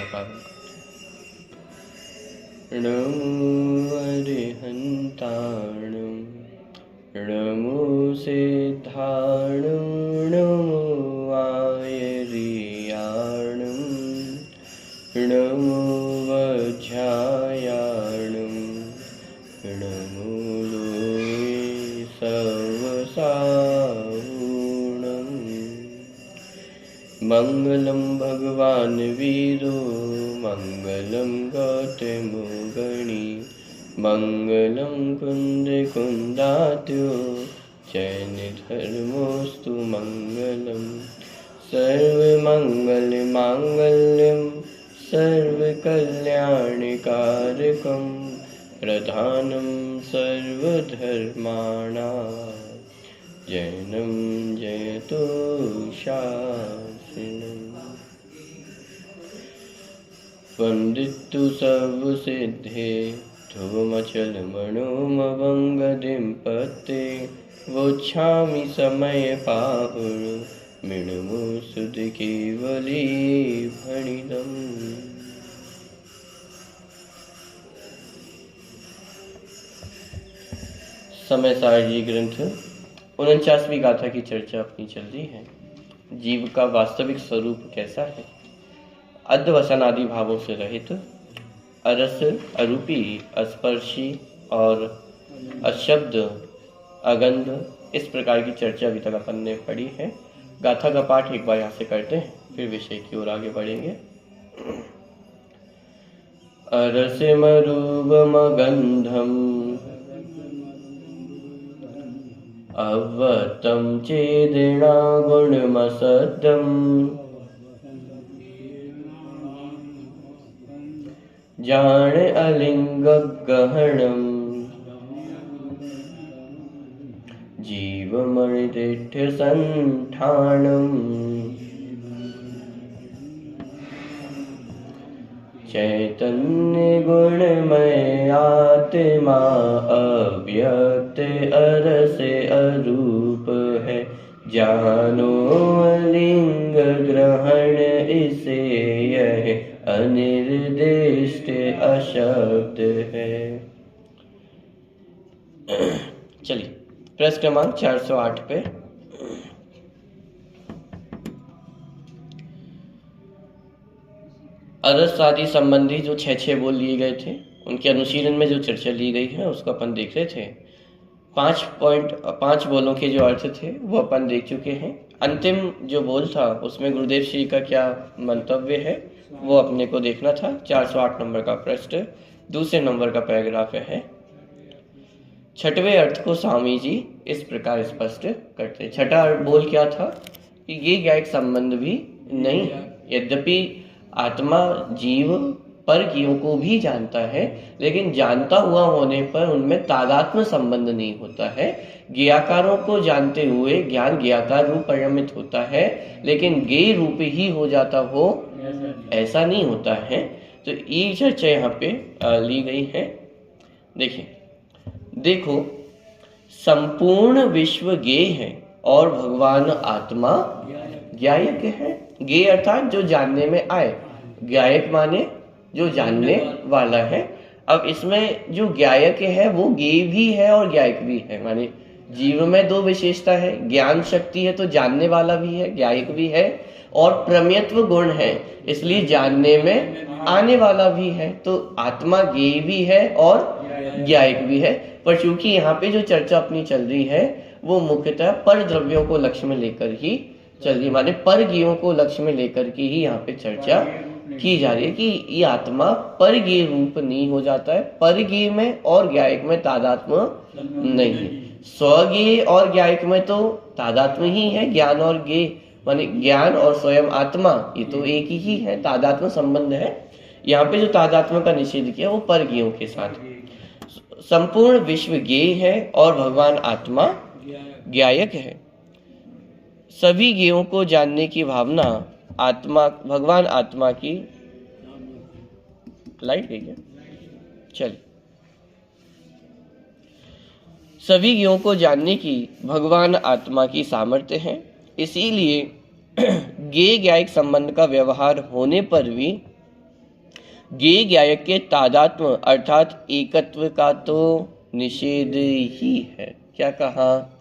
नमस्कारों नमो अरिहन्ताणं नमो सिद्धाणं नमो आयर्याणं नमो वज्रायाणं नमो लोये सर्वसाहुणं। मंगलं भगवान् वीरो मंगलं गौतमो गणी मंगलं कुन्दकुन्दात्यो जैनधर्मोऽस्तु मंगलं। सर्वमङ्गलमाङ्गल्यं सर्वकल्याणकारकं प्रधानं सर्वधर्माणां जैनं जयतु शासनम्। वन्दितु सर्वसिद्धे ध्रुवमचलमणोमवङ्गदिं पते वोच्छामि समयपाहुर्मिणमो सुधकेवली भणितम्। समय सारजी ग्रंथ 49वीं गाथा की चर्चा अपनी चल रही है। जीव का वास्तविक स्वरूप कैसा है? अद्वसन आदि भावों से रहित, अरस, अरूपी, अस्पर्शी और अशब्द, अगंध, इस प्रकार की चर्चा अभी तक अपन ने पढ़ी है। गाथा का पाठ एक बार यहाँ से करते हैं, फिर विषय की ओर आगे बढ़ेंगे। अरसिमरूपमगन्धम् अव्वतं चेदिना गुणमसद्दम् जान अलिंगगहनम् जीवमणितिष्ठसंठानम् चैतन्य गुणमय आत्मा अव्यक्त अरसे अरूप है जानो अलिंग ग्रहण इसे यह अनिर्दिष्ट अशब्द है। चलिए प्रश्न क्रमांक 408 पे अरस आदि संबंधी जो 6 बोल लिए गए थे, उनके अनुशीलन में जो चर्चा ली गई है उसको अपन देख रहे थे। 5 बोलों के जो अर्थ थे वो अपन देख चुके हैं। अंतिम जो बोल था उसमें गुरुदेव श्री का क्या मंतव्य है वो अपने को देखना था। 408 नंबर का प्रश्न, दूसरे नंबर का पैराग्राफ है। 6वें अर्थ को स्वामी जी इस प्रकार स्पष्ट करते। 6ठा बोल क्या था कि ये ज्ञायक संबंध भी नहीं है। यद्यपि आत्मा जीव पर जीव को भी जानता है, लेकिन जानता हुआ होने पर उनमें तादात्म्य संबंध नहीं होता है। ज्ञाकारों को जानते हुए ज्ञान ज्ञाकार रूप परिणमित होता है, लेकिन ज्ञेय रूप ही हो जाता हो ऐसा नहीं होता है। तो ये चर्चा यहाँ पे ली गई है। देखो संपूर्ण विश्व ज्ञेय है और भगवान आत्मा ज्ञायक है। ज्ञेय अर्थात जो जानने में आए, ज्ञायक माने जो जानने वाला है। अब इसमें जो ज्ञायक है वो ज्ञेय भी है और ज्ञायक भी है। माने जीव में 2 विशेषता है, ज्ञान शक्ति है तो जानने वाला भी है, ज्ञायक भी है, और प्रमेयत्व गुण है इसलिए जानने में आने वाला भी है। तो आत्मा ज्ञेय भी है और ज्ञायक भी है। पर चूंकि यहाँ पे जो चर्चा अपनी चल रही है वो मुख्यतः पर द्रव्यों को लक्ष्य में लेकर ही चल रही, माने पर ज्ञेयों को लक्ष्य में लेकर के ही यहाँ पे चर्चा की जा रही है कि ये आत्मा पर ज्ञेय रूप नहीं हो जाता है। पर ज्ञेय में और ज्ञायक में तादात्म्य नहीं है। स्वज्ञेय और ज्ञायक में तो तादात्म्य ही है। ज्ञान और ज्ञेय माने ज्ञान और स्वयं आत्मा ये तो एक ही है, तादात्म्य संबंध है। यहाँ पे जो तादात्म्य का निषेध किया वो पर ज्ञेयों के साथ। संपूर्ण विश्व ज्ञेय है और भगवान आत्मा ज्ञायक है। सभी ज्ञेयों को जानने की भावना आत्मा, भगवान आत्मा की लाइट गई है, चलिए। सभी ज्ञेयों को जानने की भगवान आत्मा की सामर्थ्य है। इसीलिए ज्ञेय ज्ञायक संबंध का व्यवहार होने पर भी ज्ञेय ज्ञायक के तादात्म्य अर्थात एकत्व का तो निषेध ही है। क्या कहा?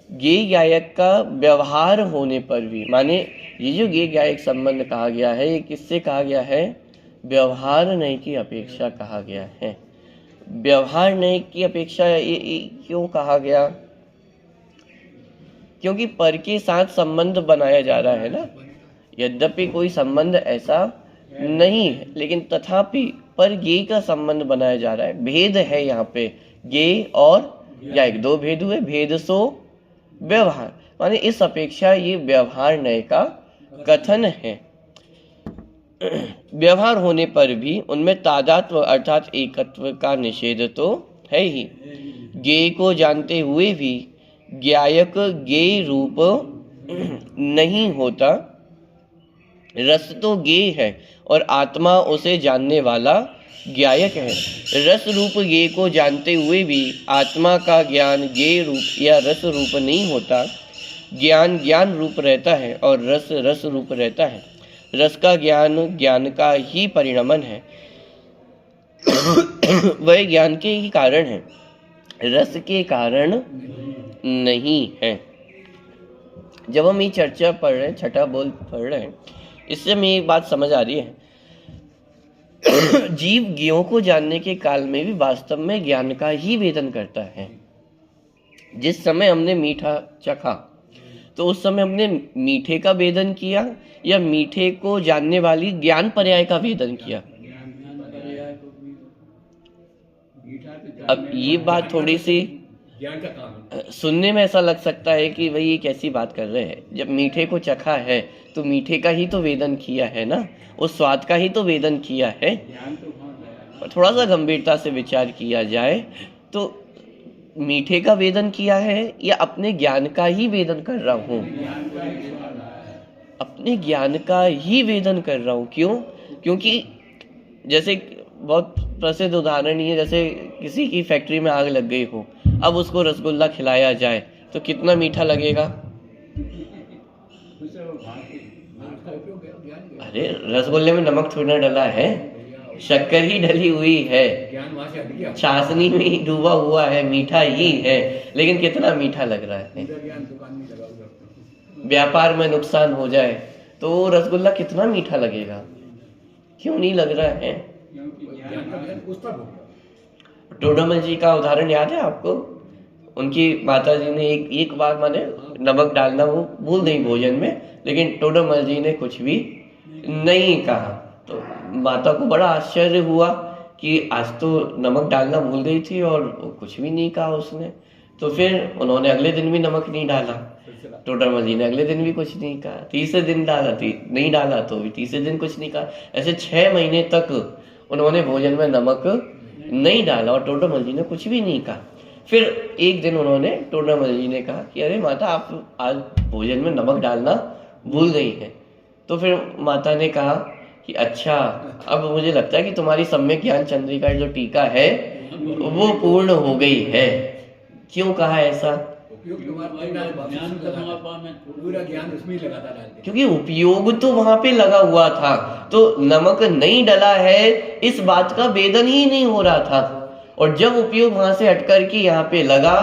ज्ञेय ज्ञायक का व्यवहार होने पर भी, माने ये जो ज्ञेय ज्ञायक संबंध कहा गया है, ये किससे कहा गया है? व्यवहार नय की अपेक्षा कहा गया है। व्यवहार नय की अपेक्षा ये क्यों कहा गया? क्योंकि पर के साथ संबंध बनाया जा रहा है ना। यद्यपि कोई संबंध ऐसा नहीं है, लेकिन तथापि पर ज्ञेय का संबंध बनाया जा रहा है। भेद है यहाँ पे, ज्ञेय और ज्ञायक दो भेद हुए। भेद सो व्यवहार, माने इस अपेक्षा ये व्यवहार नय का कथन है। व्यवहार होने पर भी उनमें तादात्म्य अर्थात एकत्व का निषेध तो है ही। ज्ञेय को जानते हुए भी ज्ञायक ज्ञेय रूप नहीं होता। रस तो ज्ञेय है और आत्मा उसे जानने वाला ज्ञायक है। रस रूप ज्ञेय को जानते हुए भी आत्मा का ज्ञान ज्ञेय रूप या रस रूप नहीं होता। ज्ञान ज्ञान रूप रहता है और रस रस रूप रहता है। रस का ज्ञान ज्ञान का ही परिणमन है, वह ज्ञान के ही कारण है, रस के कारण नहीं है। जब हम ये चर्चा पढ़ रहे हैं, छठा बोल पढ़ रहे हैं, इससे हमें एक बात समझ आ रही है। जीव ज्ञों को जानने के काल में भी वास्तव में ज्ञान का ही वेदन करता है। जिस समय हमने मीठा चखा तो उस समय हमने मीठे का वेदन किया या मीठे को जानने वाली ज्ञान पर्याय का वेदन किया? अब ये बात थोड़ी सी सुनने में ऐसा लग सकता है कि भाई ये कैसी बात कर रहे हैं। जब मीठे को चखा है तो मीठे का ही तो वेदन किया है ना, उस स्वाद का ही तो वेदन किया है। थोड़ा सा गंभीरता से विचार किया जाए तो मीठे का वेदन किया है या अपने ज्ञान का ही वेदन कर रहा हूँ? अपने ज्ञान का ही वेदन कर रहा हूँ। क्यों? क्योंकि जैसे बहुत प्रसिद्ध उदाहरण ये, जैसे किसी की फैक्ट्री में आग लग गई हो, अब उसको रसगुल्ला खिलाया जाए तो कितना मीठा लगेगा? अरे रसगुल्ले में नमक थोड़ी ना डला है, शक्कर ही डली हुई है, चाशनी में ही डूबा हुआ है, मीठा ही है, लेकिन कितना मीठा लग रहा है। व्यापार में नुकसान हो जाए तो रसगुल्ला कितना मीठा लगेगा? क्यों नहीं लग रहा है? टोडरमल जी का उदाहरण याद है आपको? उनकी माता जी ने एक बार माने नमक डालना वो भूल गई भोजन में, लेकिन टोडरमल जी ने कुछ भी नहीं कहा। तो माता को बड़ा आश्चर्य हुआ कि आज तो नमक डालना भूल गई थी और कुछ भी नहीं कहा उसने। तो फिर उन्होंने अगले दिन भी नमक नहीं डाला, टोडरमल जी ने अगले दिन भी कुछ नहीं कहा, तीसरे दिन डाला नहीं डाला तो भी तीसरे दिन कुछ नहीं कहा। ऐसे 6 महीने तक उन्होंने भोजन में नमक नहीं डाला और टोडरमल जी ने कुछ भी नहीं कहा। फिर एक दिन उन्होंने टोडरमल जी ने कहा कि अरे माता, आप आज भोजन में नमक डालना भूल गई हैं। तो फिर माता ने कहा कि अच्छा, अब मुझे लगता है कि तुम्हारी सम्यक ज्ञान चंद्रिका जो टीका है वो पूर्ण हो गई है। क्यों कहा ऐसा? क्योंकि उपयोग तो वहां पे लगा हुआ था, तो नमक नहीं डला है इस बात का वेदन ही नहीं हो रहा था। और जब उपयोग वहां से हटकर के यहाँ पे लगा,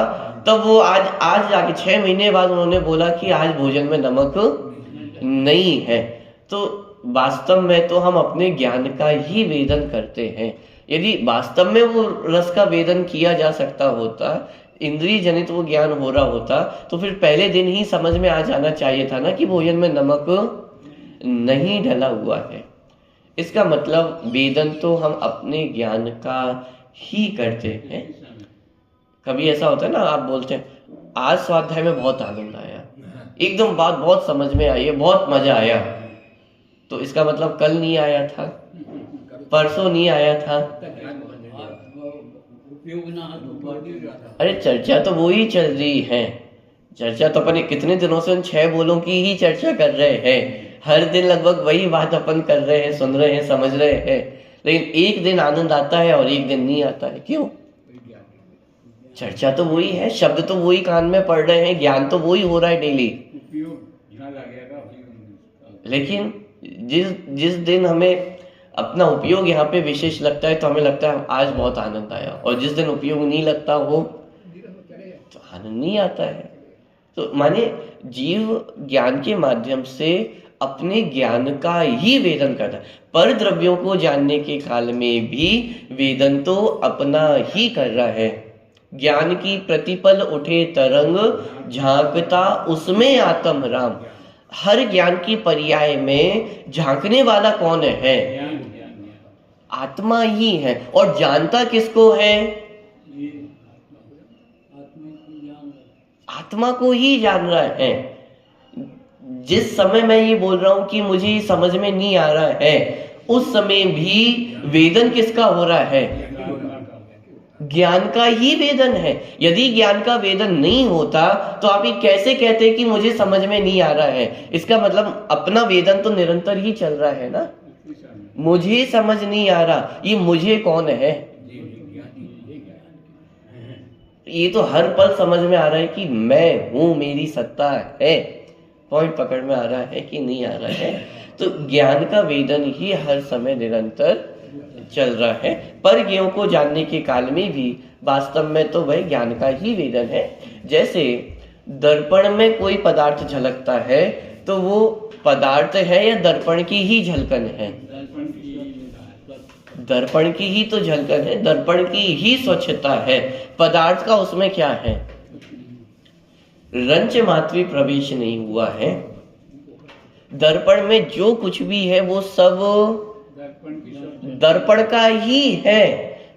तब वो आज जाके 6 महीने बाद उन्होंने बोला कि आज भोजन में नमक नहीं है। तो वास्तव में तो हम अपने ज्ञान का ही वेदन करते हैं। यदि वास्तव में वो रस का वेदन किया जा सकता होता, इंद्रिय जनित वो ज्ञान हो रहा होता, तो फिर पहले दिन ही समझ में आ जाना चाहिए था ना कि भोजन में नमक नहीं डला हुआ है। इसका मतलब वेदन तो हम अपने ज्ञान का ही करते हैं। कभी ऐसा होता है ना, आप बोलते हैं आज स्वाध्याय में बहुत आनंद आया, एकदम बात बहुत समझ में आई है, बहुत मजा आया, तो इसका मतलब कल नहीं आया था, परसों नहीं आया था। अरे चर्चा तो वो ही चल रही है, चर्चा तो अपन कितने दिनों से उन 6 बोलों की ही चर्चा कर रहे हैं। हर दिन लगभग वही बात अपन कर रहे हैं, सुन रहे हैं, समझ रहे हैं, लेकिन एक दिन आनंद आता है और एक दिन नहीं आता है। क्यों? चर्चा तो वही है, शब्द तो वही कान में पढ़ रहे हैं, ज्ञान तो वही हो रहा है डेली। लेकिन जिस दिन हमें अपना उपयोग यहाँ पे विशेष लगता है तो हमें लगता है आज बहुत आनंद आया, और जिस दिन उपयोग नहीं लगता हो तो आनंद नहीं आता है। तो माने जीव ज्ञान के माध्यम से अपने ज्ञान का ही वेदन करता है। पर द्रव्यों को जानने के काल में भी वेदन तो अपना ही कर रहा है। ज्ञान की प्रतिपल उठे तरंग, झांकता उसमें आत्म राम। हर ज्ञान की पर्याय में झांकने वाला कौन है? आत्मा ही है। और जानता किसको है? आत्मा को ही जान रहा है। जिस समय मैं ये बोल रहा हूं कि मुझे समझ में नहीं आ रहा है, उस समय भी वेदन किसका हो रहा है? ज्ञान का ही वेदन है। यदि ज्ञान का वेदन नहीं होता तो आप ये कैसे कहते कि मुझे समझ में नहीं आ रहा है? इसका मतलब अपना वेदन तो निरंतर ही चल रहा है ना। मुझे समझ नहीं आ रहा, ये मुझे कौन है? ये तो हर पल समझ में आ रहा है कि मैं हूं, मेरी सत्ता है। पॉइंट पकड़ में आ रहा है कि नहीं आ रहा है? तो ज्ञान का वेदन ही हर समय निरंतर चल रहा है। पर ज्ञों को जानने के काल में भी वास्तव में तो वह ज्ञान का ही वेदन है। जैसे दर्पण में कोई पदार्थ झलकता है तो वो पदार्थ है या दर्पण की ही झलकन है? दर्पण की ही तो झलकन है, दर्पण की ही स्वच्छता है। पदार्थ का उसमें क्या है? रंच मात्र भी प्रवेश नहीं हुआ है। दर्पण में जो कुछ भी है वो सब दर्पण का ही है।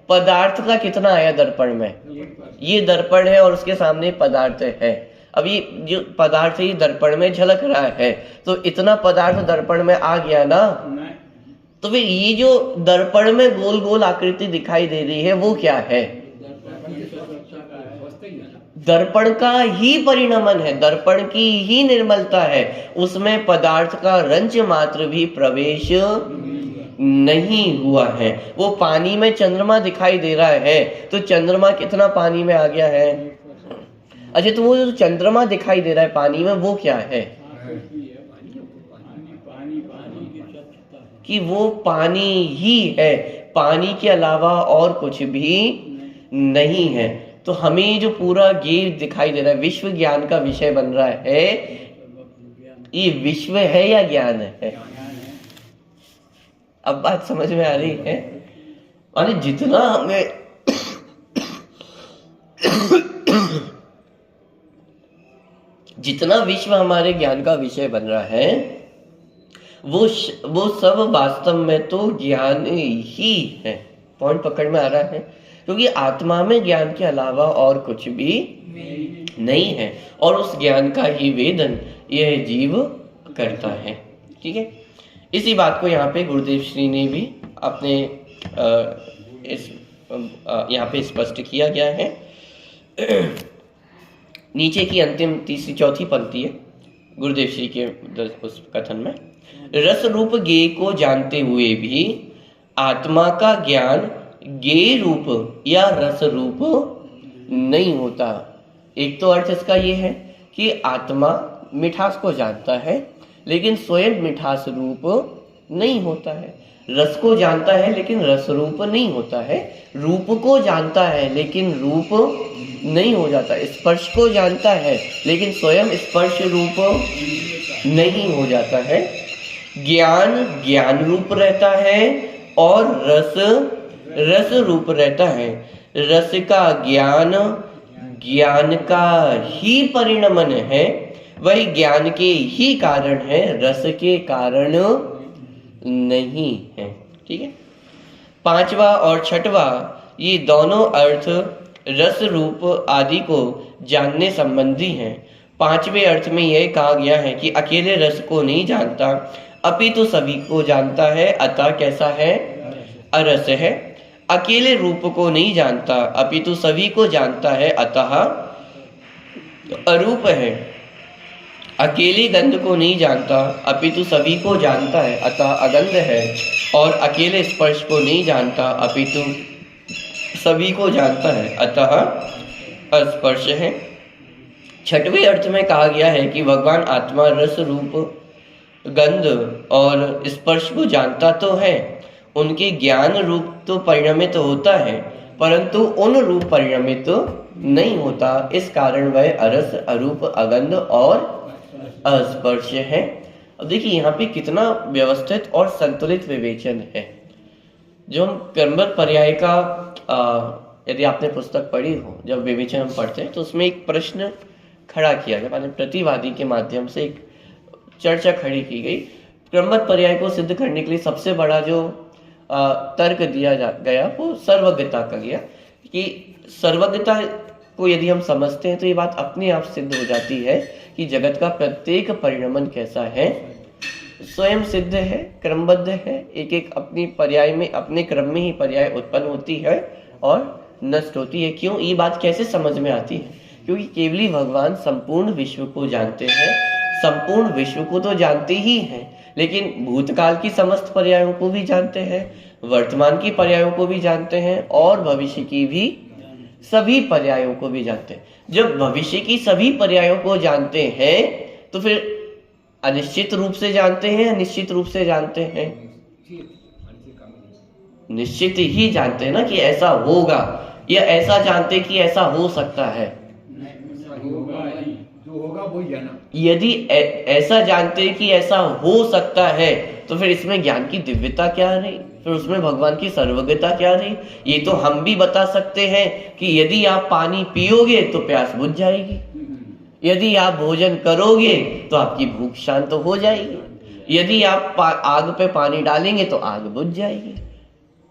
पदार्थ का कितना आया दर्पण में? ये दर्पण है और उसके सामने पदार्थ है। अब ये जो पदार्थ है ये दर्पण में झलक रहा है, तो इतना पदार्थ दर्पण में आ गया ना। तो फिर ये जो दर्पण में गोल गोल आकृति दिखाई दे रही है वो क्या है? दर्पण का ही परिणमन है, दर्पण की ही निर्मलता है। उसमें पदार्थ का रंच मात्र भी प्रवेश नहीं हुआ है। वो पानी में चंद्रमा दिखाई दे रहा है, तो चंद्रमा कितना पानी में आ गया है? अच्छा, तो वो जो चंद्रमा दिखाई दे रहा है पानी में वो क्या है? कि वो पानी ही है, पानी के अलावा और कुछ भी नहीं है। तो हमें जो पूरा ये दिखाई दे रहा है, विश्व ज्ञान का विषय बन रहा है। ये विश्व है या ज्ञान है? अब बात समझ में आ रही है? और जितना हमें जितना विश्व हमारे ज्ञान का विषय बन रहा है वो सब वास्तव में तो ज्ञान ही है। पॉइंट पकड़ में आ रहा है? क्योंकि आत्मा में ज्ञान के अलावा और कुछ भी नहीं है, और उस ज्ञान का ही वेदन यह जीव करता है। ठीक है, इसी बात को यहाँ पे गुरुदेव श्री ने भी अपने यहाँ पे स्पष्ट किया गया है। नीचे की अंतिम तीसरी चौथी पंक्ति है गुरुदेव श्री के उस कथन में, रस रूप ज्ञेय को जानते हुए भी आत्मा का ज्ञान ज्ञेय रूप या रस रूप नहीं होता। एक तो अर्थ इसका ये है कि आत्मा मिठास को जानता है लेकिन स्वयं मिठास रूप नहीं होता है। रस को जानता है लेकिन रस रूप नहीं होता है। रूप को जानता है लेकिन रूप नहीं हो जाता। स्पर्श को जानता है लेकिन स्वयं स्पर्श रूप नहीं हो जाता है। ज्ञान ज्ञान रूप रहता है और रस रस रूप रहता है। रस का ज्ञान ज्ञान का ही परिणमन है, वही ज्ञान के ही कारण है, रस के कारण नहीं है। ठीक है, पांचवा और छठवा ये दोनों अर्थ रस रूप आदि को जानने संबंधी हैं। पांचवें अर्थ में यह कहा गया है कि अकेले रस को नहीं जानता अपितु सभी को जानता है, अतः कैसा है? अरस है। अकेले रूप को नहीं जानता अपितु सभी को जानता है, अतः अरूप है। अकेले गंध को नहीं जानता अपितु सभी को जानता है, अतः अगंध है। और अकेले स्पर्श को नहीं जानता अपितु सभी को जानता है, अतः अस्पर्श है। छठवें अर्थ में कहा गया है कि भगवान आत्मा रस रूप गंध और स्पर्श को जानता तो है, उनके ज्ञान रूप तो परिणमित होता है, परंतु उन रूप परिणमित नहीं होता। इस कारण वह अरस, अरूप, अगंध और अस्पर्श है। अब देखिए यहाँ पे कितना व्यवस्थित और संतुलित विवेचन है। जो हम क्रमबद्ध पर्याय का यदि आपने पुस्तक पढ़ी हो, जब विवेचन हम पढ़ते हैं तो उसमें एक प्रश्न खड़ा किया गया, माने प्रतिवादी के माध्यम से एक चर्चा खड़ी की गई। क्रमबद्ध पर्याय को सिद्ध करने के लिए सबसे बड़ा जो तर्क दिया गया वो सर्वज्ञता का गया, कि सर्वज्ञता को यदि हम समझते हैं तो ये बात अपने आप सिद्ध हो जाती है कि जगत का प्रत्येक परिणमन कैसा है, स्वयं सिद्ध है, क्रमबद्ध है, एक एक अपनी पर्याय में, अपने क्रम में ही पर्याय उत्पन्न होती है और नष्ट होती है। क्यों? ये बात कैसे समझ में आती है? क्योंकि केवली भगवान संपूर्ण विश्व को जानते हैं। संपूर्ण विश्व को तो जानते ही हैं, लेकिन भूतकाल की समस्त पर्यायों को भी जानते हैं, वर्तमान की पर्यायों को भी जानते हैं और भविष्य की भी सभी पर्यायों को भी जानते हैं। जब भविष्य की सभी पर्यायों को जानते हैं तो फिर अनिश्चित रूप से जानते हैं या निश्चित रूप से जानते हैं? निश्चित ही जानते हैं ना कि ऐसा होगा, या ऐसा जानते कि ऐसा हो सकता है। जो होगा वही जाना। यदि ऐसा जानते कि ऐसा हो सकता है तो फिर इसमें ज्ञान की दिव्यता क्या रही, फिर उसमें भगवान की सर्वज्ञता क्या रही? ये तो हम भी बता सकते हैं कि यदि आप पानी पियोगे तो प्यास बुझ जाएगी, यदि आप भोजन करोगे तो आपकी भूख शांत हो जाएगी, यदि आप आग पे पानी डालेंगे तो आग बुझ जाएगी।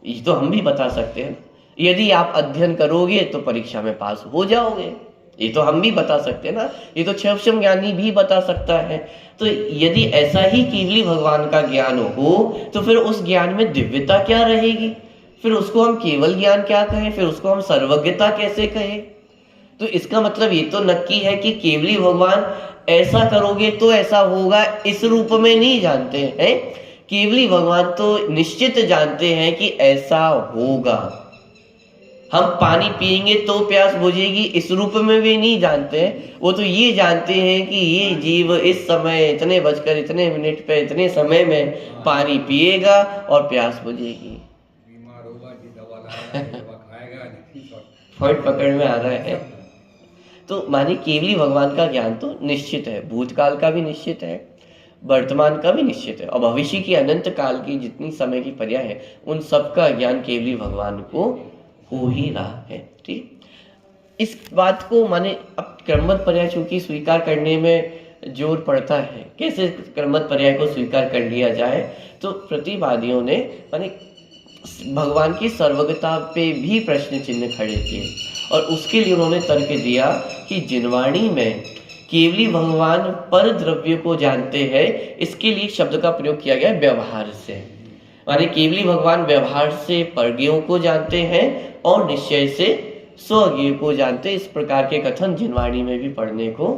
ये तो हम भी बता सकते हैं। यदि आप अध्ययन करोगे तो परीक्षा में पास हो जाओगे, ये तो हम भी बता सकते हैं ना। ये तो क्षम ज्ञानी भी बता सकता है। तो यदि ऐसा ही केवली भगवान का ज्ञान हो तो फिर उस ज्ञान में दिव्यता क्या रहेगी? फिर उसको हम केवल ज्ञान क्या कहें? फिर उसको हम सर्वज्ञता कैसे कहें? तो इसका मतलब ये तो नक्की है कि केवली भगवान ऐसा करोगे तो ऐसा होगा इस रूप में नहीं जानते हैं। केवली भगवान तो निश्चित जानते हैं कि ऐसा होगा। हम पानी पिएंगे तो प्यास बुझेगी इस रूप में भी नहीं जानते हैं। वो तो ये जानते हैं कि ये जीव इस समय इतने बजकर इतने मिनट पे इतने समय में पानी पिएगा और प्यास बुझेगी। बीमार होगा, दवा लाएगा, दवा खाएगा, पॉइंट पकड़ में आ रहा है। तो माने केवली भगवान का ज्ञान तो निश्चित है, भूतकाल का भी निश्चित है, वर्तमान का भी निश्चित है और भविष्य की अनंत काल की जितनी समय की पर्याय है उन सब का ज्ञान केवली भगवान को हो ही रहा है। ठीक, इस बात को माने अब क्रमबद्ध पर्याय चूंकि स्वीकार करने में जोर पड़ता है, कैसे क्रमबद्ध पर्याय को स्वीकार कर लिया जाए, तो प्रतिवादियों ने माने भगवान की सर्वज्ञता पे भी प्रश्न चिन्ह खड़े किए और उसके लिए उन्होंने तर्क दिया कि जिनवाणी में केवली भगवान पर द्रव्य को जानते हैं। इसके लिए शब्द का प्रयोग किया गया व्यवहार से, माने केवली भगवान व्यवहार से परज्ञों को जानते हैं और निश्चय से स्वज्ञ को जानते हैं। इस प्रकार के कथन जिनवाणी में भी पढ़ने को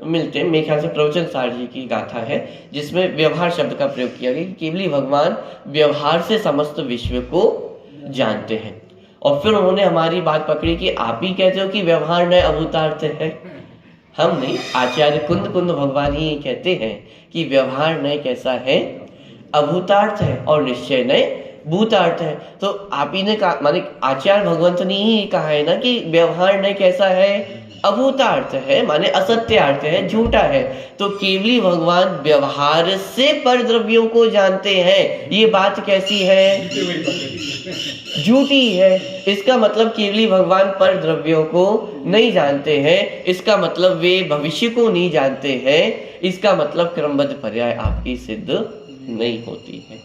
मिलते हैं। मेरे ख्याल से प्रवचन सार जी की गाथा है जिसमें व्यवहार शब्द का प्रयोग किया गया कि केवली भगवान व्यवहार से समस्त विश्व को जानते हैं। और फिर उन्होंने हमारी बात पकड़ी कि आप ही कहते हो कि व्यवहार नए अभूतार्थ है। हम नहीं, आचार्य कुंद भगवान ही कहते हैं कि व्यवहार नए कैसा है, अभूतार्थ है और निश्चय नए भूतार्थ है। तो आप ही ने कहा, माने आचार्य भगवंत ने ही कहा है ना कि व्यवहार नए कैसा है, अभूतार्थ है, माने असत्यार्थ है, झूठा है। तो केवली भगवान व्यवहार से पर द्रव्यों को जानते हैं, ये बात कैसी है, झूठी है। इसका मतलब केवली भगवान पर द्रव्यों को नहीं जानते हैं, इसका मतलब वे भविष्य को नहीं जानते हैं, इसका मतलब क्रमबद्ध पर्याय आपकी सिद्ध नहीं होती है।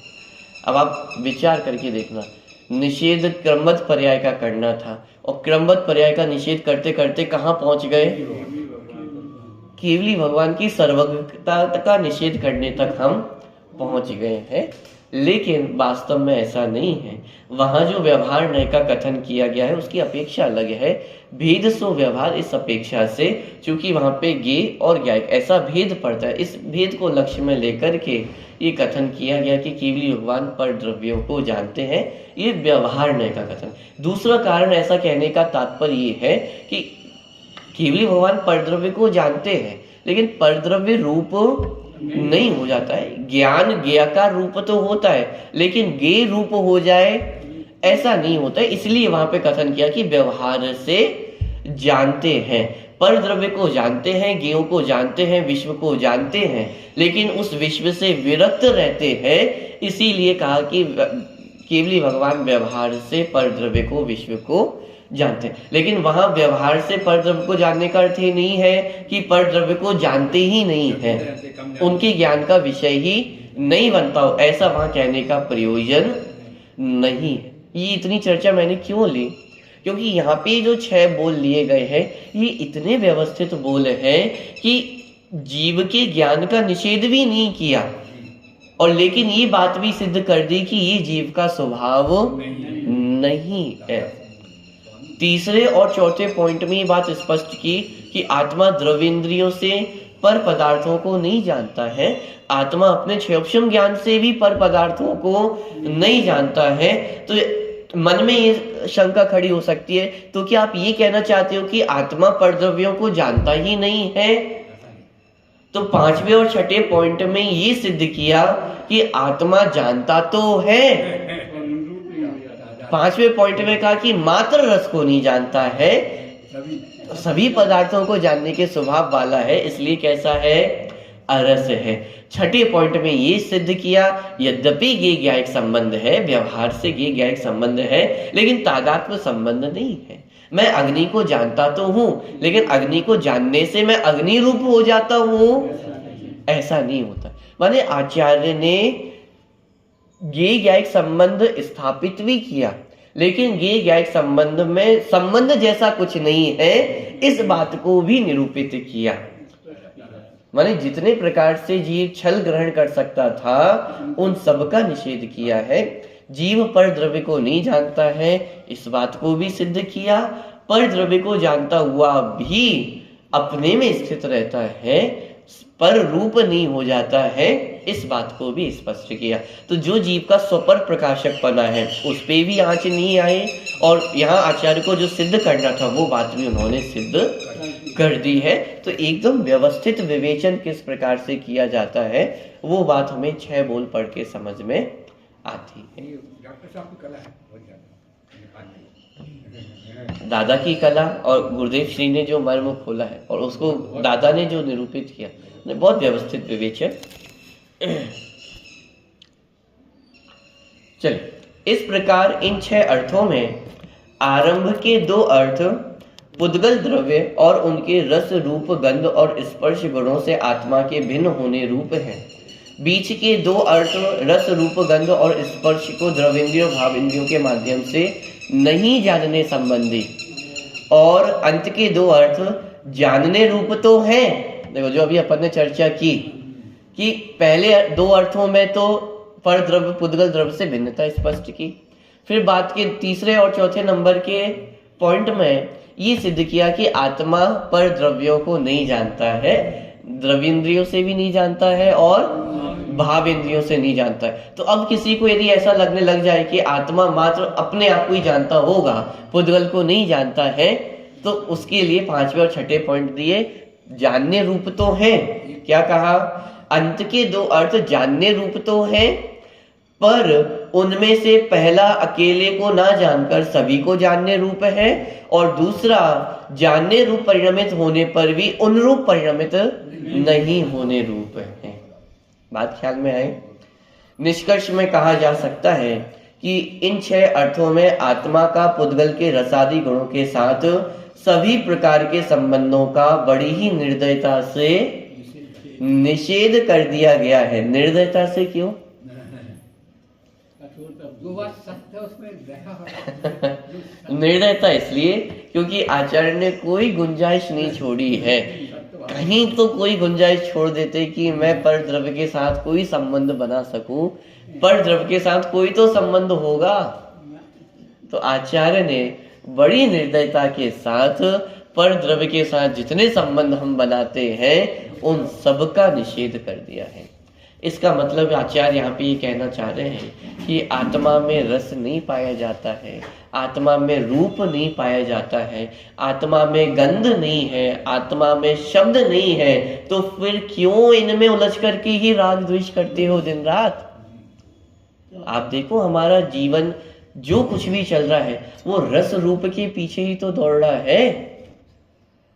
अब आप विचार करके देखना, निषेध क्रमबद्ध पर्याय का करना था और क्रमबद्ध पर्याय का निषेध करते करते कहाँ पहुंच गए, केवली भगवान की सर्वज्ञता का निषेध करने तक हम पहुंच गए हैं। लेकिन वास्तव में ऐसा नहीं है। वहां जो व्यवहार नय का कथन किया गया है उसकी अपेक्षा अलग है। भेद सो व्यवहार, इस अपेक्षा से चूंकि वहां पे गे और ज्ञायक ऐसा भेद पड़ता है, इस भेद को लक्ष्य में लेकर के ये कथन किया गया कि केवली भगवान पर द्रव्यों को जानते हैं। ये व्यवहार नय का कथन। दूसरा कारण ऐसा कहने का तात्पर्य ये है कि केवली भगवान परद्रव्य को जानते हैं, लेकिन परद्रव्य रूप नहीं हो जाता है। ज्ञान ज्ञाकार रूप तो होता है, लेकिन ज्ञेय रूप हो जाए ऐसा नहीं होता है। इसलिए वहां पे कथन किया कि व्यवहार से जानते हैं, पर द्रव्य को जानते हैं, ज्ञेयों को जानते हैं, विश्व को जानते हैं, लेकिन उस विश्व से विरक्त रहते हैं। इसीलिए कहा कि केवली भगवान व्यवहार से पर द्रव्य को, विश्व को जानते हैं। लेकिन वहां व्यवहार से पर द्रव्य को जानने का अर्थ ही नहीं है कि पर द्रव्य को जानते ही नहीं है, उनके ज्ञान का विषय ही नहीं बनता हो, ऐसा वहां कहने का प्रयोजन नहीं है। ये इतनी चर्चा मैंने क्यों ली? क्योंकि यहाँ पे जो 6 बोल लिए गए हैं, ये इतने व्यवस्थित बोल हैं कि जीव के ज्ञान का निषेध भी नहीं किया, और लेकिन ये बात भी सिद्ध कर दी कि ये जीव का स्वभाव नहीं है। तीसरे और चौथे पॉइंट में ये बात स्पष्ट की कि आत्मा द्रव्येंद्रियों से पर पदार्थों को नहीं जानता है, आत्मा अपने क्षयोक्षम ज्ञान से भी पर पदार्थों को नहीं जानता है। तो मन में ये शंका खड़ी हो सकती है, तो क्या आप ये कहना चाहते हो कि आत्मा पर द्रव्यों को जानता ही नहीं है? तो 5वें और 6ठे पॉइंट में ये सिद्ध किया कि आत्मा जानता तो है। 5वें पॉइंट में कहा कि मात्र रस को नहीं जानता है, सभी पदार्थों को जानने के स्वभाव वाला है, इसलिए कैसा है? अरस है। 6ठे पॉइंट में ये सिद्ध किया यद्यपि ज्ञेय ज्ञायक संबंध है, व्यवहार से ज्ञेय ज्ञायक संबंध है, लेकिन तादात्म्य संबंध नहीं है। मैं अग्नि को जानता तो हूं, लेकिन अग्नि को जानने से मैं अग्नि रूप हो जाता हूं, ऐसा नहीं होता। माने आचार्य ने ज्ञेय ज्ञायक संबंध स्थापित भी किया, लेकिन ज्ञेय ज्ञायक संबंध में संबंध जैसा कुछ नहीं है, इस बात को भी निरूपित किया। माने जितने प्रकार से जीव छल ग्रहण कर सकता था, उन सब का निषेध किया है। जीव पर द्रव्य को नहीं जानता है, इस बात को भी सिद्ध किया। पर द्रव्य को जानता हुआ भी अपने में स्थित रहता है, पर रूप नहीं हो जाता है, इस बात को भी स्पष्ट किया। तो जो जीव का स्वपर प्रकाशक बना है, उस पे भी आंच नहीं आई, और यहाँ आचार्य को जो सिद्ध करना था वो बात भी उन्होंने सिद्ध कर दी है। तो एकदम व्यवस्थित विवेचन किस प्रकार से किया जाता है, वो बात हमें 6 बोल पढ़ के समझ में आती है। डॉक्टर साहब की कला है बहुत ज्यादा। दादा की कला और गुरुदेव श्री ने जो मर्म खोला है, और उसको दादा ने जो निरूपित किया, बहुत व्यवस्थित विवेचन। चलिए, इस प्रकार इन 6 अर्थों में आरंभ के 2 अर्थ पुद्गल द्रव्य और उनके रस रूप गंध और स्पर्श गुणों से आत्मा के भिन्न होने रूप हैं। बीच के 2 अर्थ रस रूप गंध और स्पर्श को द्रव्येंद्रियों भावेंद्रियों के माध्यम से नहीं जानने संबंधी, और अंत के 2 अर्थ जानने रूप तो हैं। देखो, जो अभी अपन ने चर्चा की कि पहले 2 अर्थों में तो पर द्रव्य पुद्गल द्रव्य से भिन्नता स्पष्ट की, फिर बात के तीसरे और चौथे नंबर के पॉइंट में ये सिद्ध किया कि आत्मा पर द्रव्यों को नहीं जानता है, द्रव्येंद्रियों से भी नहीं जानता है और भावेंद्रियों से नहीं जानता है। तो अब किसी को यदि ऐसा लगने लग जाए कि आत्मा मात्र अपने आप को ही जानता होगा, पुद्गल को नहीं जानता है, तो उसके लिए 5वें और 6ठे पॉइंट दिए। जानने रूप तो है, क्या कहा? अंत के 2 अर्थ जानने रूप तो है, पर उनमें से पहला अकेले को ना जानकर सभी को जानने रूप है, और दूसरा जानने रूप परिणमित होने पर भी उन रूप परिणमित नहीं होने रूप है। बात ख्याल में आए? निष्कर्ष में कहा जा सकता है कि इन 6 अर्थों में आत्मा का पुद्गल के रसादि गुणों के साथ सभी प्रकार के संबंधों का बड़ी ही निर्दयता से निषेध कर दिया गया है। निर्दयता से क्यों? निर्दयता इसलिए क्योंकि आचार्य ने कोई गुंजाइश नहीं छोड़ी है। कहीं तो कोई गुंजाइश छोड़ देते कि मैं पर द्रव्य के साथ कोई संबंध बना सकूं, पर द्रव्य के साथ कोई तो संबंध होगा। तो आचार्य ने बड़ी निर्दयता के साथ पर द्रव्य के साथ जितने संबंध हम बनाते हैं, उन सब का निषेध कर दिया है। इसका मतलब आचार्य यहाँ पे ये कहना चाह रहे हैं कि आत्मा में रस नहीं पाया जाता है, आत्मा में रूप नहीं पाया जाता है, आत्मा में गंध नहीं है, आत्मा में शब्द नहीं है, तो फिर क्यों इनमें उलझ करके ही राग द्वेष करते हो दिन रात? आप देखो हमारा जीवन जो कुछ भी चल रहा है वो रस रूप के पीछे ही तो दौड़ रहा है।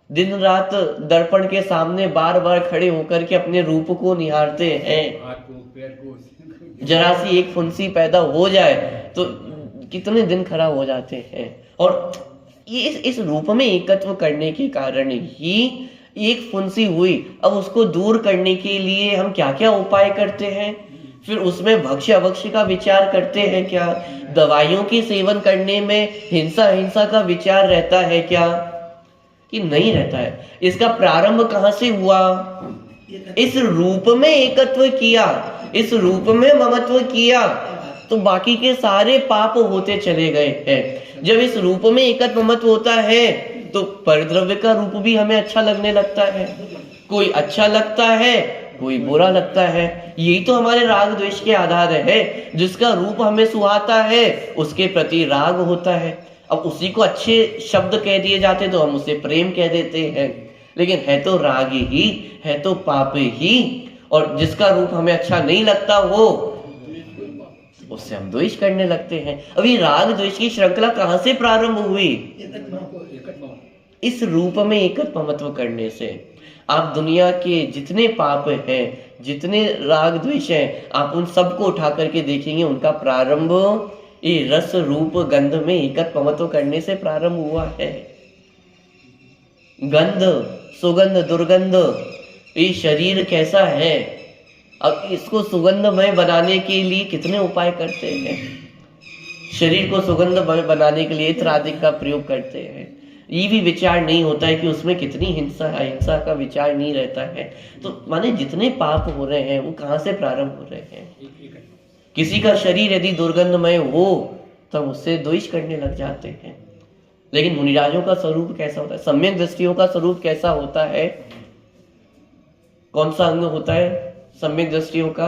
दिन रात दर्पण के सामने बार बार खड़े होकर के अपने रूप को निहारते हैं। हाथ को पैर को जरा सी एक फुंसी पैदा हो जाए तो कितने दिन खराब हो जाते हैं। और ये इस रूप में एकत्व करने के कारण ही एक फुंसी हुई, अब उसको दूर करने के लिए हम क्या क्या उपाय करते हैं? फिर उसमें भक्ष्य अभक्ष्य का विचार करते हैं क्या? दवाइयों के सेवन करने में हिंसा का विचार रहता है क्या? कि नहीं रहता है। इसका प्रारंभ कहां से हुआ? इस रूप में एकत्व किया, इस रूप में ममत्व किया, तो बाकी के सारे पाप होते चले गए हैं। जब इस रूप में एकत्व ममत्व होता है तो परद्रव्य का रूप भी हमें अच्छा लगने लगता है। कोई अच्छा लगता है, कोई बुरा लगता है। यही तो हमारे राग द्वेष के आधार है। जिसका रूप हमें सुहाता है उसके प्रति राग होता है। अब उसी को अच्छे शब्द कह दिए जाते तो हम उसे प्रेम कह देते हैं, लेकिन है तो राग ही, है तो पाप ही। और जिसका रूप हमें अच्छा नहीं लगता हो उससे हम द्वेष करने लगते हैं। अभी राग द्वेष की श्रृंखला कहां से प्रारंभ हुई? इस रूप में एकत्व ममत्व करने से। आप दुनिया के जितने पाप हैं, जितने राग द्वेष हैं, आप उन सबको उठा करके देखेंगे, उनका प्रारंभ ये रस रूप गंध में एकत्व ममत्व करने से प्रारंभ हुआ है। गंध, सुगंध, दुर्गंध, ये शरीर कैसा है, अब इसको सुगंधमय बनाने के लिए कितने उपाय करते हैं। शरीर को सुगंधमय बनाने के लिए इत्र आदि का प्रयोग करते हैं। ये भी विचार नहीं होता है कि उसमें कितनी हिंसा है, हिंसा का विचार नहीं रहता है। तो माने जितने पाप हो रहे हैं वो कहां से प्रारंभ हो रहे हैं? किसी का शरीर यदि दुर्गंधमय हो तो हम उससे द्वेष करने लग जाते हैं। लेकिन मुनिराजों का स्वरूप कैसा होता है? सम्यक दृष्टियों का स्वरूप कैसा होता है? कौन सा अंग होता है सम्यक दृष्टियों का?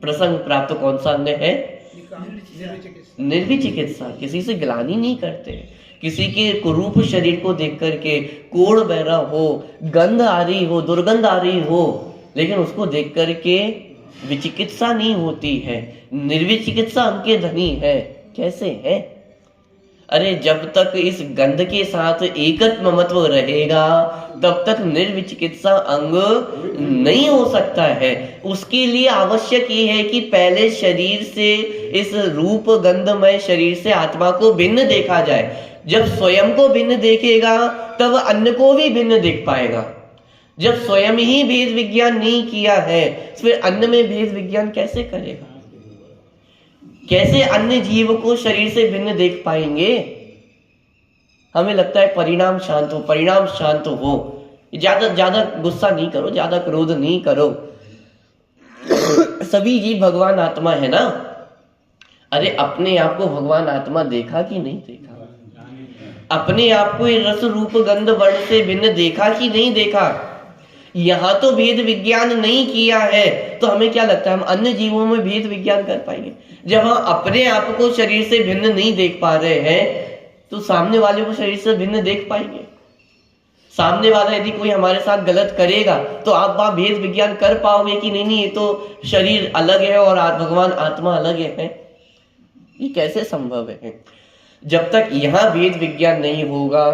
प्रसंग प्राप्त कौन सा अंग है? निर्विचिकित्सा। किसी से ग्लानि नहीं करते। किसी के कुरूप शरीर को देख करके कोढ़ बह रहा हो, गंध आ रही हो, दुर्गंध आ रही हो, लेकिन उसको देख करके विचिकित्सा नहीं होती है। निर्विचिकित्सा अंग धनी है। कैसे है? अरे जब तक इस गंध के साथ एकत्व ममत्व रहेगा तब तक निर्विचिकित्सा अंग नहीं हो सकता है। उसके लिए आवश्यक ये है कि पहले शरीर से, इस रूप गंधमय शरीर से आत्मा को भिन्न देखा जाए। जब स्वयं को भिन्न देखेगा तब अन्य को भी भिन्न देख पाएगा। जब स्वयं ही भेद विज्ञान नहीं किया है फिर अन्य में भेद विज्ञान कैसे करेगा? कैसे अन्य जीव को शरीर से भिन्न देख पाएंगे? हमें लगता है परिणाम शांत हो, परिणाम शांत हो। ज्यादा गुस्सा नहीं करो, ज्यादा क्रोध नहीं करो। सभी जीव भगवान आत्मा है ना। अरे अपने आप को भगवान आत्मा देखा कि नहीं देखा? अपने आप को रस रूप गंध वर्ण से भिन्न देखा कि नहीं देखा? यहां तो भेद विज्ञान नहीं किया है तो हमें क्या लगता है हम अन्य जीवों में भेद विज्ञान कर पाएंगे? जब हम अपने आप को शरीर से भिन्न नहीं देख पा रहे हैं तो सामने वाले को शरीर से भिन्न देख पाएंगे? सामने वाला यदि कोई हमारे साथ गलत करेगा तो आप वहां भेद विज्ञान कर पाओगे कि नहीं ये तो शरीर अलग है और भगवान आत्मा अलग है? ये कैसे संभव है? जब तक यहां भेद विज्ञान नहीं होगा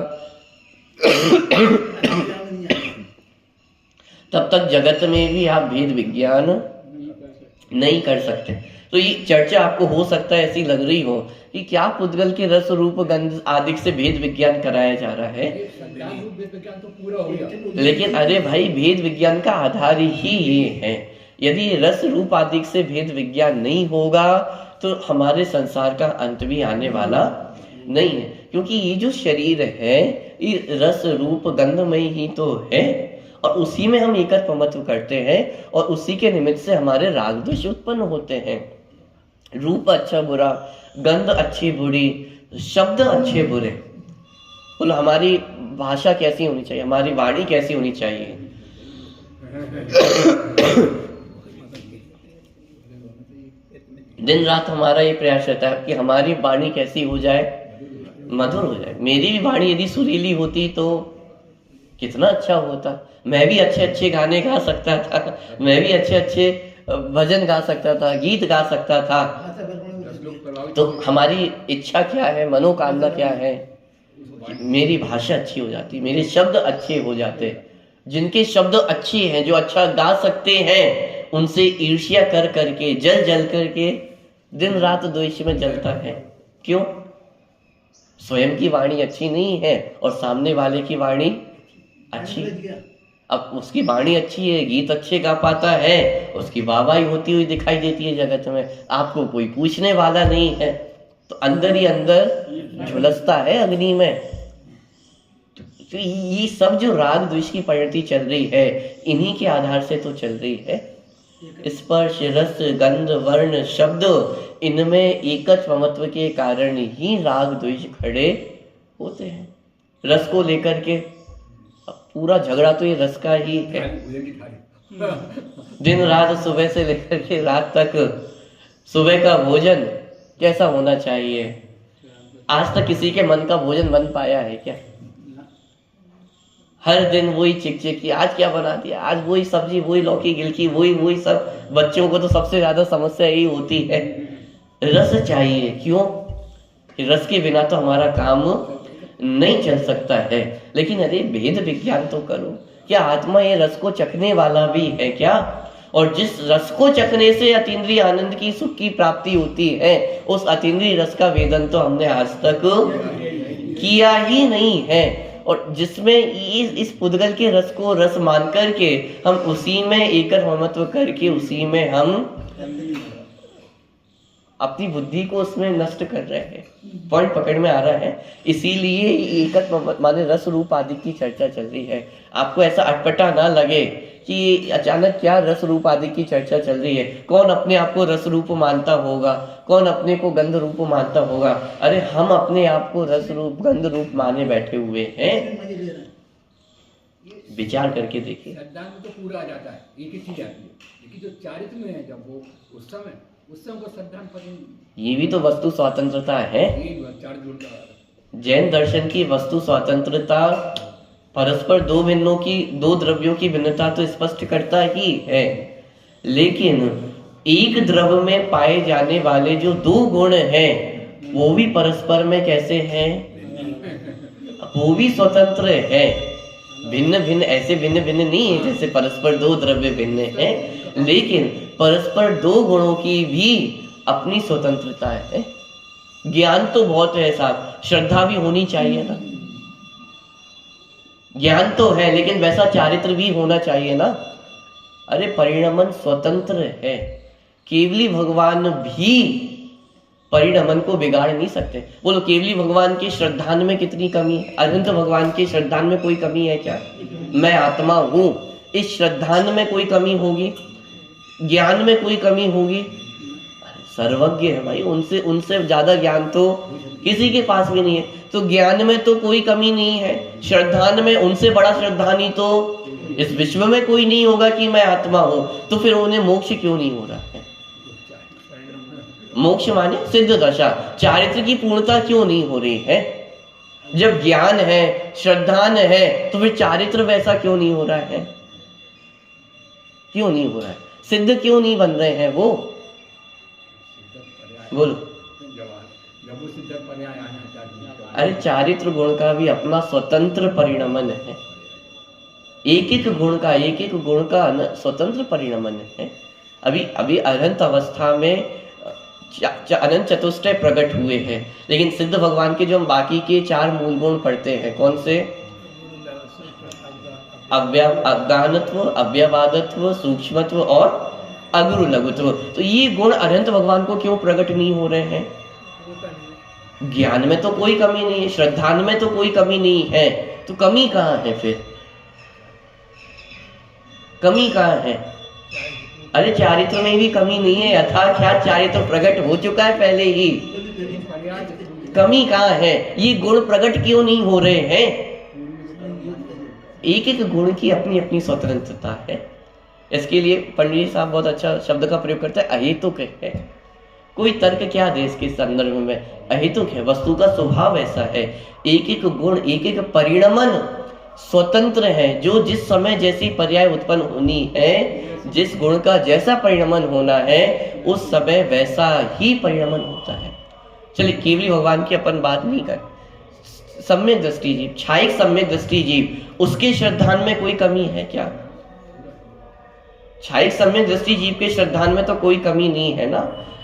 तब तक जगत में भी आप भेद विज्ञान नहीं कर सकते। तो ये चर्चा आपको हो सकता है ऐसी लग रही हो कि क्या पुद्गल के रस रूप गंध आदि से भेद विज्ञान कराया जा रहा है। तो पूरा हो गया। लेकिन अरे भाई भेद विज्ञान का आधार ही ये है। यदि रस रूप आदि से भेद विज्ञान नहीं होगा तो हमारे संसार का अंत भी आने वाला नहीं है। क्योंकि ये जो शरीर है ये रस रूप गंधमय ही तो है और उसी में हम एकत्व ममत्व करते हैं और उसी के निमित्त से हमारे राग द्वेष उत्पन्न होते हैं। रूप अच्छा बुरा, गंध अच्छी बुरी, शब्द अच्छे बुरे। बोलो हमारी भाषा कैसी होनी चाहिए, हमारी वाणी कैसी होनी चाहिए? दिन रात हमारा ये प्रयास रहता है कि हमारी वाणी कैसी हो जाए, मधुर हो जाए। मेरी भी वाणी यदि सुरीली होती तो कितना अच्छा होता। मैं भी अच्छे अच्छे गाने गा सकता था, मैं भी अच्छे अच्छे भजन गा सकता था, गीत गा सकता था। तो हमारी इच्छा क्या है, मनोकामना क्या है कि मेरी भाषा अच्छी हो जाती, मेरे शब्द अच्छे हो जाते। जिनके शब्द अच्छे हैं, जो अच्छा गा सकते हैं, उनसे ईर्ष्या कर करके, जल जल करके दिन रात द्वेष में जलता है। क्यों? स्वयं की वाणी अच्छी नहीं है और सामने वाले की वाणी अच्छी। अब उसकी वाणी अच्छी है, गीत अच्छे गा पाता है, उसकी वाहवाही होती हुई दिखाई देती है जगत में, आपको कोई पूछने वाला नहीं है, तो अंदर ही अंदर झुलसता है अग्नि में। तो ये सब जो राग द्वेष की प्रवृत्ति चल रही है, इन्हीं के आधार से तो चल रही है। स्पर्श, रस, गंध, वर्ण, शब्द, इनमें एकत्वमत्व के कारण ही राग द्वेष खड़े होते हैं। रस को लेकर के पूरा झगड़ा तो ये रस का ही है। दिन रात, सुबह से लेकर के रात तक, सुबह का भोजन कैसा होना चाहिए? आज तक किसी के मन का भोजन बन पाया है क्या? हर दिन वही चिकचिकी, आज क्या बना दिया, आज वही सब्जी, वही लौकी गिलकी, वही सब। बच्चों को तो सबसे ज्यादा समस्या यही होती है, रस चाहिए। क्यों? रस के बिना तो हमारा काम नहीं चल सकता है। लेकिन अरे भेद विज्ञान तो करो, क्या आत्मा ये रस को चखने वाला भी है क्या? और जिस रस को चखने से अतीन्द्रिय आनंद की, सुख की प्राप्ति होती है, उस अतीन्द्रिय रस का वेदन तो हमने आज तक किया ही नहीं है। और जिसमें इस पुद्गल के रस को रस मान करके हम उसी में एकर ममत्व करके उसी में हम अपनी बुद्धि को उसमें नष्ट कर रहे हैं। पॉइंट पकड़ में आ रहा है। इसीलिए एकत्व माने रस रूप आदि की चर्चा चल रही है। आपको ऐसा अटपटा ना लगे कि अचानक क्या रस रूप आदि की चर्चा चल रही है। कौन अपने आप को रस रूप मानता होगा, कौन अपने को गंध रूप मानता होगा? अरे हम अपने आप को रस रूप गंध रूप माने बैठे हुए हैं। विचार करके देखिए। श्रद्धा में तो पूरा आ जाता है, एक ही चीज आती है, लेकिन जो चारित्र में है, जब वो उस समय को श्रद्धा में ये भी तो वस्तु स्वतंत्रता है। जैन दर्शन की वस्तु स्वतंत्रता परस्पर दो द्रव्यों की भिन्नता तो स्पष्ट करता ही है, लेकिन एक द्रव्य में पाए जाने वाले जो दो गुण हैं, वो भी परस्पर में कैसे हैं? वो भी स्वतंत्र है। भिन्न भिन्न ऐसे भिन्न भिन्न नहीं है जैसे परस्पर दो द्रव्य भिन्न हैं, लेकिन परस्पर दो गुणों की भी अपनी स्वतंत्रता है। ज्ञान तो बहुत है साहब, श्रद्धा भी होनी चाहिए ना। ज्ञान तो है, लेकिन वैसा चारित्र भी होना चाहिए ना। अरे परिणमन स्वतंत्र है, केवली भगवान भी परिणमन को बिगाड़ नहीं सकते। बोलो, केवली भगवान के श्रद्धान में कितनी कमी है? अनंत भगवान के श्रद्धान में कोई कमी है क्या? मैं आत्मा हूं, इस श्रद्धान में कोई कमी होगी? ज्ञान में कोई कमी होगी? सर्वज्ञ है भाई, उनसे ज्यादा ज्ञान तो किसी के पास भी नहीं है। तो ज्ञान में तो कोई कमी नहीं है, श्रद्धान में उनसे बड़ा श्रद्धानी तो इस विश्व में कोई नहीं होगा कि मैं आत्मा हूं। तो फिर उन्हें मोक्ष क्यों नहीं हो रहा है? मोक्ष माने सिद्ध दशा, चारित्र की पूर्णता क्यों नहीं हो रही है? जब ज्ञान है, श्रद्धान है, तो फिर चारित्र वैसा क्यों नहीं हो रहा है? क्यों नहीं हो रहा है? सिद्ध क्यों नहीं बन रहे हैं वो? बोलो। अरे चारित्र गुण का भी अपना स्वतंत्र परिणमन है। एक एक गुण का स्वतंत्र परिणमन है। अभी अनंत अवस्था में अनंत चतुष्टय प्रकट हुए हैं, लेकिन सिद्ध भगवान के जो हम बाकी के 4 मूल गुण पढ़ते हैं, कौन से? अज्ञानत्व, अव्यवादत्व, सूक्ष्मत्व और अगुरु लघुत्व। तो ये गुण अनंत भगवान को क्यों प्रकट नहीं हो रहे हैं? ज्ञान में तो कोई कमी नहीं है, श्रद्धान में तो कोई कमी नहीं है, तो कमी कहाँ है फिर? कमी कहाँ है? अरे चारित्र में भी कमी नहीं है, यथाख्यात चारित्र प्रकट हो चुका है पहले ही। कमी कहाँ है? ये गुण प्रकट क्यों नहीं हो रहे हैं? एक एक गुण की अपनी अपनी स्वतंत्रता है। इसके लिए पंडित जी साहब बहुत अच्छा शब्द का प्रयोग करते हैं, अहेतुक है। कोई तर्क क्या दे इसके संदर्भ में, अहेतुक है। वस्तु का स्वभाव ऐसा है, एक एक गुण, एक एक परिणमन स्वतंत्र है। जो जिस समय जैसी पर्याय उत्पन्न होनी है, जिस गुण का जैसा परिणमन होना है, उस समय वैसा ही परिणमन होता है। चलिए केवली भगवान की अपन बात नहीं कर, सम्यक दृष्टि जीव, छायिक सम्यक दृष्टि जीव, उसके श्रद्धान में कोई कमी है क्या? छायिक सम्यक दृष्टि जीव के श्रद्धान में तो कोई कमी नहीं है ना।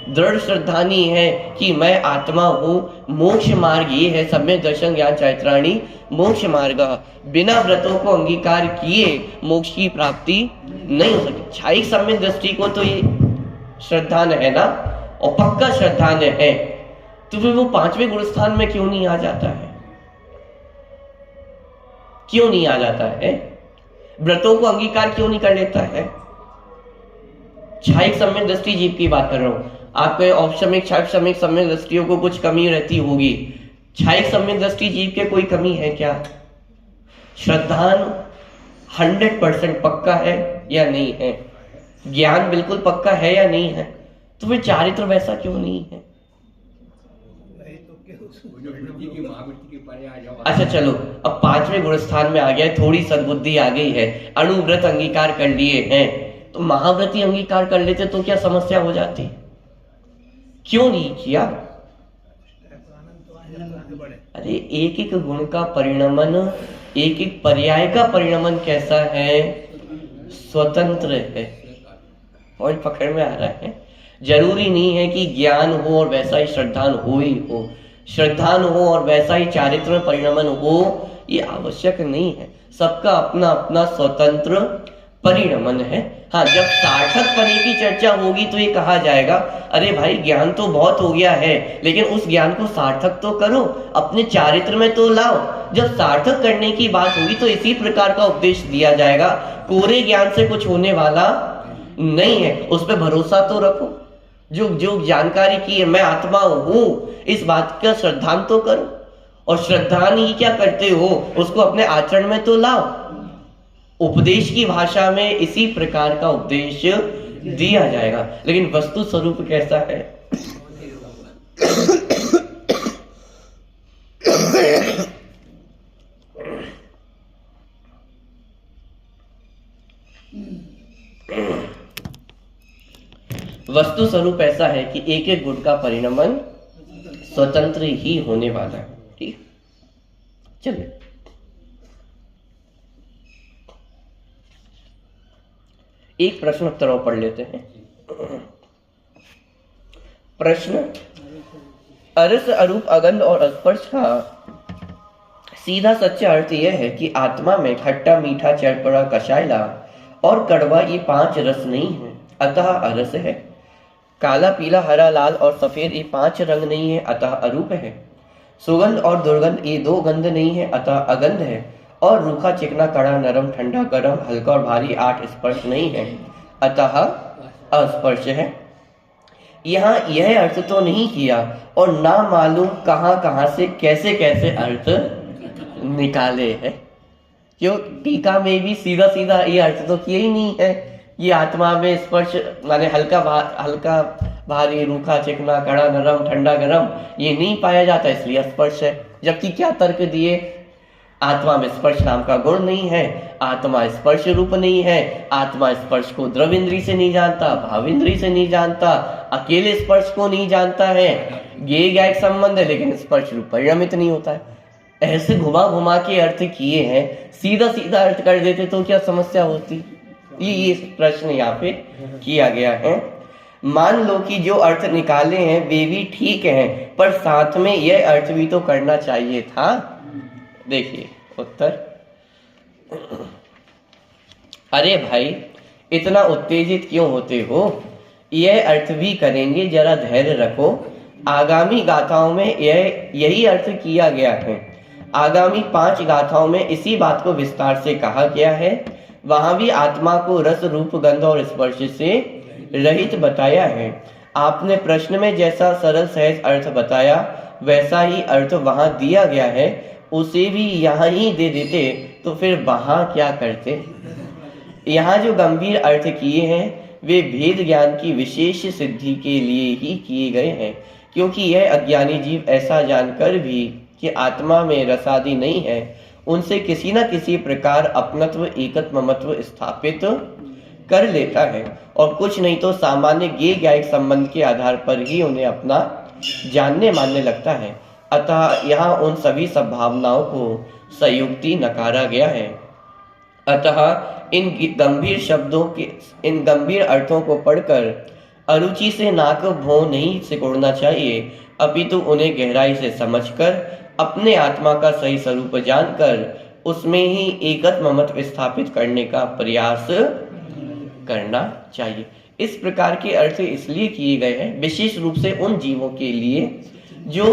दृढ़ श्रद्धानी है कि मैं आत्मा हूं, मोक्ष मार्ग ये है, सम्यक दर्शन ज्ञान चैत्राणी मोक्ष मार्ग, बिना व्रतों को अंगीकार किए मोक्ष की प्राप्ति नहीं हो सकती। छायिक सम्यक दृष्टि को तो ये श्रद्धान है ना, और पक्का श्रद्धान है, तो फिर वो पांचवें गुण स्थान में क्यों नहीं आ जाता है? क्यों नहीं आ जाता है? व्रतों को अंगीकार क्यों नहीं कर लेता है? छायिक सम्यक दृष्टि जीव की बात कर रहा हूं। आपके औपशमिक छायिक सम्यक दृष्टियों को कुछ कमी रहती होगी, छायिक सम्यक दृष्टि जीव के कोई कमी है क्या? श्रद्धान 100% पक्का है या नहीं है? ज्ञान बिल्कुल पक्का है या नहीं है? तो फिर चारित्र वैसा क्यों नहीं है? अच्छा चलो, अब पांचवें गुण स्थान में आ गया, थोड़ी सद्बुद्धि आ गई है, अणुव्रत अंगीकार कर लिए हैं, तो महाव्रती अंगीकार कर लेते तो क्या समस्या हो जाती? क्यों नहीं किया? अरे एक एक गुण का परिणमन, एक एक पर्याय का परिणमन कैसा है? स्वतंत्र है। पॉइंट पकड़ में आ रहा है? जरूरी नहीं है कि ज्ञान हो और वैसा ही श्रद्धान हो ही हो, श्रद्धान हो और वैसा ही चारित्र में परिणमन हो, ये आवश्यक नहीं है। सबका अपना अपना स्वतंत्र परिणमन है। हाँ, जब सार्थक पने की चर्चा होगी तो ये कहा जाएगा, अरे भाई ज्ञान तो बहुत हो गया है, लेकिन उस ज्ञान को सार्थक तो करो, अपने चारित्र में तो लाओ। जब सार्थक करने की बात होगी तो इसी प्रकार का उपदेश दिया जाएगा। कोरे ज्ञान से कुछ होने वाला नहीं है, उस पर भरोसा तो रखो। जो जानकारी की है, मैं आत्मा हूं, इस बात का श्रद्धान तो करो, और श्रद्धान ही क्या करते हो, उसको अपने आचरण में तो लाओ। उपदेश की भाषा में इसी प्रकार का उपदेश दिया जाएगा, लेकिन वस्तु स्वरूप कैसा है? वस्तु स्वरूप ऐसा है कि एक एक गुण का परिणमन स्वतंत्र ही होने वाला है। ठीक, चलिए एक प्रश्न उत्तर और पढ़ लेते हैं। प्रश्न, अरस, अरूप, अगंध और स्पर्श का सीधा सच्चा अर्थ यह है कि आत्मा में खट्टा, मीठा, चरपड़ा, कषायला और कड़वा ये 5 रस नहीं है, अतः अरस है। काला, पीला, हरा, लाल और सफेद ये 5 रंग नहीं है, अतः अरूप है। सुगंध और दुर्गंध ये 2 गंध नहीं है, अतः अगंध है। और रूखा, चिकना, कड़ा, नरम, ठंडा, गर्म, हल्का और भारी 8 स्पर्श नहीं है, अतः अस्पर्श है। यहाँ यह अर्थ तो नहीं किया और ना मालूम कहाँ से कैसे कैसे अर्थ निकाले हैं। क्यों? टीका में भी सीधा सीधा ये अर्थ तो किया ही नहीं है। ये आत्मा में स्पर्श माने हल्का भारी, रूखा, चिकना, कड़ा, नरम, ठंडा, गरम ये नहीं पाया जाता, इसलिए स्पर्श है। जबकि क्या तर्क दिए? आत्मा में स्पर्श नाम का गुण नहीं है, आत्मा स्पर्श रूप नहीं है, आत्मा स्पर्श को द्रव इंद्री से नहीं जानता, भाव इंद्री से नहीं जानता, अकेले स्पर्श को नहीं जानता है। ज्ञेय ज्ञायक संबंध है, लेकिन स्पर्श रूप परिणमित नहीं होता है। ऐसे घुमा घुमा के अर्थ किए हैं, सीधा सीधा अर्थ कर देते तो क्या समस्या होती? ये प्रश्न यहाँ पे किया गया है। मान लो कि जो अर्थ निकाले हैं वे भी ठीक हैं, पर साथ में यह अर्थ भी तो करना चाहिए था। देखिए उत्तर, अरे भाई इतना उत्तेजित क्यों होते हो? यह अर्थ भी करेंगे, जरा धैर्य रखो। आगामी गाथाओं में यही अर्थ किया गया है। आगामी 5 गाथाओं में इसी बात को विस्तार से कहा गया है। वहां भी आत्मा को रस, रूप, गंध और स्पर्श से रहित बताया है। आपने प्रश्न में जैसा सरल सहज अर्थ बताया वैसा ही अर्थ वहां दिया गया है, उसे भी यहाँ ही दे देते तो फिर वहां क्या करते? यहाँ जो गंभीर अर्थ किए हैं वे भेद ज्ञान की विशेष सिद्धि के लिए ही किए गए हैं, क्योंकि यह अज्ञानी जीव ऐसा जानकर भी कि आत्मा में रसादि नहीं है, उनसे किसी न किसी प्रकार अपनत्व एकत्व ममत्व स्थापित कर लेता है और कुछ नहीं तो सामान्य ज्ञेय ज्ञायिक संबंध के आधार पर ही उन्हें अपना जानने मानने लगता है। अतः यहाँ उन सभी संभावनाओं को संयुक्ति नकारा गया है। अतः इन गंभीर अर्थों को पढ़कर अरुचि से नाक भौं नहीं सिकोड़ना चाहिए, अपितु उन्हें गहराई से समझकर अपने आत्मा का सही स्वरूप जानकर उसमें ही एकत्व ममत्व स्थापित करने का प्रयास करना चाहिए। इस प्रकार के अर्थ इसलिए किए गए हैं विशेष रूप से उन जीवों के लिए जो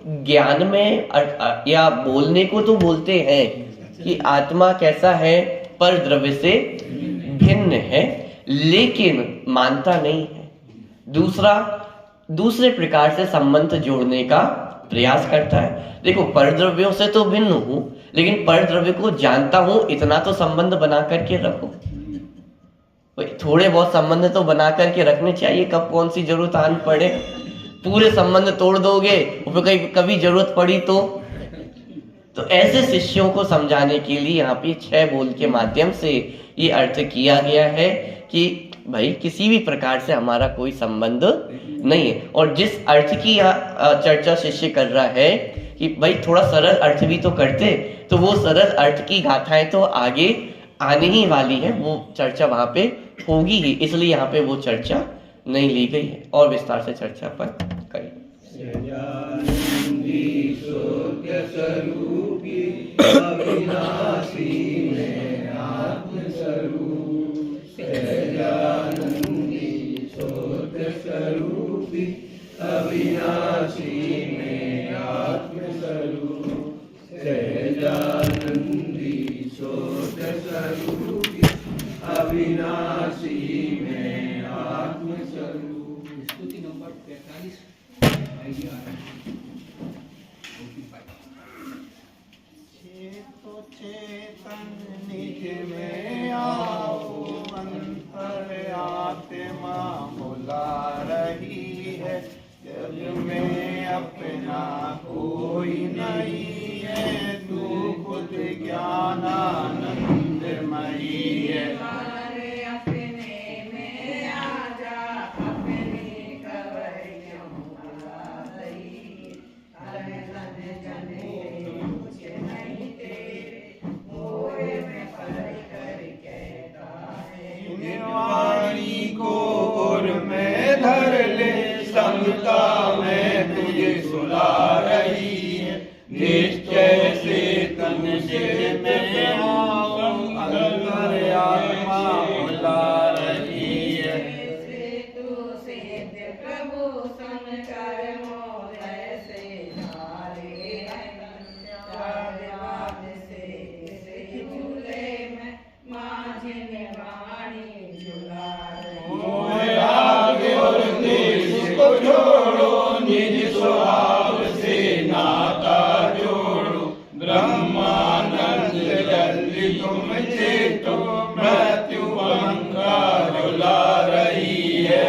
ज्ञान में या बोलने को तो बोलते हैं कि आत्मा कैसा है, पर द्रव्य से भिन्न है, लेकिन मानता नहीं है। दूसरे प्रकार से संबंध जोड़ने का प्रयास करता है। देखो, परद्रव्यों से तो भिन्न हूं, लेकिन परद्रव्य को जानता हूं, इतना तो संबंध बना करके रखो। थोड़े बहुत संबंध तो बना करके रखने चाहिए, कब कौन सी जरूरत आन पड़े। पूरे संबंध तोड़ दोगे और फिर कभी जरूरत पड़ी तो ऐसे शिष्यों को समझाने के लिए यहाँ पे 6 बोल के माध्यम से ये अर्थ किया गया है कि भाई किसी भी प्रकार से हमारा कोई संबंध नहीं है। और जिस अर्थ की चर्चा शिष्य कर रहा है कि भाई थोड़ा सरल अर्थ भी तो करते, तो वो सरल अर्थ की गाथाएं तो आगे आने ही वाली है, वो चर्चा वहां पे होगी ही, इसलिए यहाँ पे वो चर्चा नहीं ली गई है। और विस्तार से चर्चा पर करें। स्तुति नंबर 45 चेतन निज में आओ, अंतर आत्मा बुला रही है, जग में अपना कोई नहीं है, तू खुद ज्ञानानंदमयी है। समता में तुझे सुला रही है, निश्चय से तन में आओ, अंतर आत्मा बुला रही है। प्रभु संकर मोह से झूले में माझे वाणी झूला छोड़ो, निज स्वभाव से नाता जोड़ो, ब्रह्मानंद जल्दी तुम चेतो, मृत्यु पंखा रुला रही है।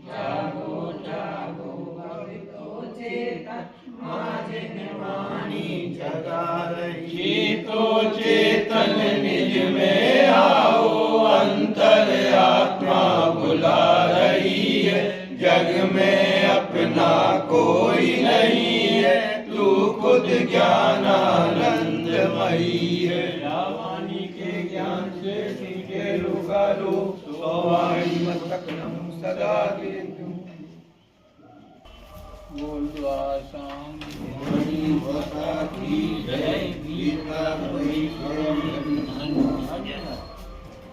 जागो जागो अभी तो चेतन माझे वाणी जगा रही, तो चेतन निज में आओ, अंतर आत्मा बुला रही है, जग में अपना कोई नहीं है, तू खुद ज्ञानानंदमयी है। वाणी के ज्ञान से सीखे लुगा लो, वाणी मस्तक नम सदा दे दूं। बोलवा शाम की जय, गीता